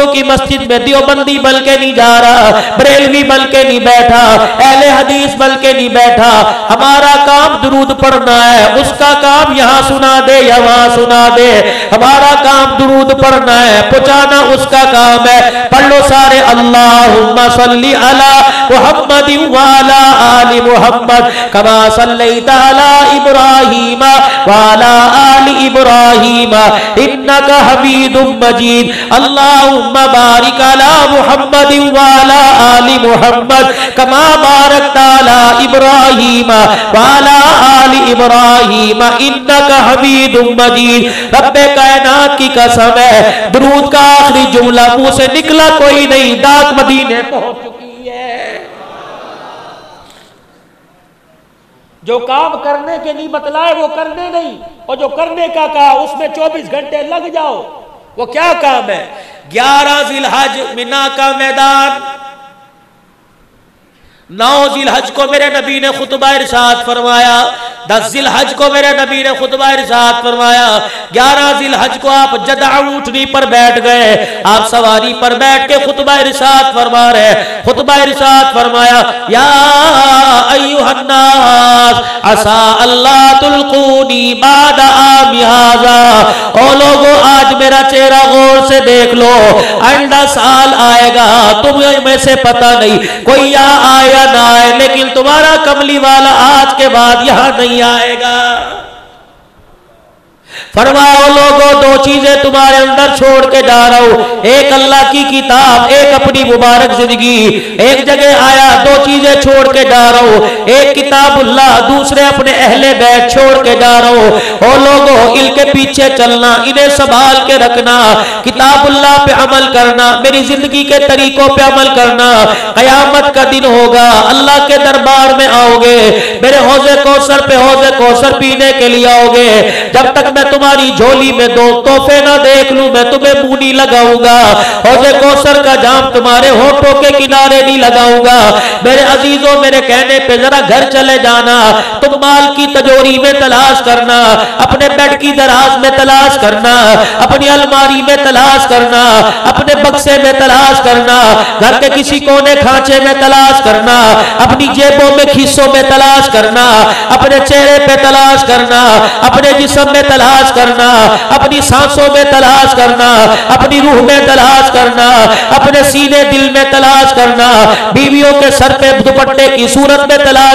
लोगों की मस्जिद में देवबंदी बल के नहीं जा रहा, बरेलवी बल के नहीं बैठा, अहले हदीस बल के नहीं बैठा। हमारा काम दुरूद पढ़ना है, उसका काम यहाँ सुना दे या वहां सुना दे। हमारा काम दुरूद पढ़ना है, पहुंचाना उसका काम है। पढ़ लो सारे अल्लाहुम्मा सल्ली अला मुहम्मदिन व अला आलि मुहम्मद कमा सल्लैता अला इब्राहीम व अला आलि इब्राहीम इन्नका हमीदुम मजीद। अल्लाहुम्मा बारिक अला मुहम्मदिन व अला आलि मुहम्मद कमा बारकता अला इब्राहीम व अला आलि इब्राहीम इन्नका हमीदुम मजीद। रब्बे कायनात की कसम है, दुरूद का आखिरी जुमला मुंह से निकला कोई नहीं, दात मदीने पहुंच चुकी है। जो काम करने के नहीं बतलाए वो करने नहीं, और जो करने का कहा उसमें 24 घंटे लग जाओ। वो क्या काम है? 11 जिलहज मिना का मैदान, 9 जिलहज को मेरे नबी ने खुतबा इरशाद फरमाया, 10 जिलहज को मेरे नबी ने खुतबा इरशाद फरमाया, 11 जिलहज को आप जदा ऊँटनी पर बैठ गए, आप सवारी पर बैठ के खुतबा इरशाद फरमा रहे। खुतबा इरशाद फरमाया, या अय्युहन्नास असा अल्लाह तुल्कूनी बाद आमी हाज़ा। ओ लोगों, आज मेरा चेहरा गौर से देख लो, आइंदा साल आएगा, तुम्हें में से पता नहीं कोई यहाँ आए ना आए, लेकिन तुम्हारा कमली वाला आज के बाद यहां नहीं आएगा। फरमाओ लोगों, 2 चीजें तुम्हारे अंदर छोड़ के जा रहा हूं, एक अल्लाह की किताब, एक अपनी मुबारक जिंदगी। एक जगह आया, 2 चीजें छोड़ के जा रहा हूं, एक किताबुल्लाह, दूसरे अपने अहले बैत छोड़ के जा रहा हूं। ओ लोगों, इनके पीछे चलना, इन्हें संभाल के रखना, किताबुल्लाह पे अमल करना, मेरी जिंदगी के तरीकों पे अमल करना। कयामत का दिन होगा, अल्लाह के दरबार में आओगे, मेरे हौजे कौसर पे हौजे कौसर पीने के लिए आओगे। जब तक मैं तुम्हारी झोली में 2 तोहफे ना देख लूं, मैं तुम्हें मुंह नहीं लगाऊंगा। हौज़े कौसर का जाम तुम्हारे होठों के किनारे नहीं लगाऊंगा। मेरे अजीजों, मेरे कहने पे जरा घर चले जाना, तुम माल की तिजोरी में तलाश करना, अपने बेड की दराज में तलाश करना, अपनी अलमारी में तलाश करना, अपने बक्से में तलाश करना, घर के किसी कोने खांचे में तलाश करना, अपनी जेबों में खिस्सों में तलाश करना, अपने चेहरे पे तलाश करना, अपने जिस्म में तलाश करना, अपनी सांसों में तलाश करना, अपनी रूह में तलाश करना, अपने सीने दिल में तलाश करना, बीवियों के सर पे दुपट्टे की सूरत में तलाश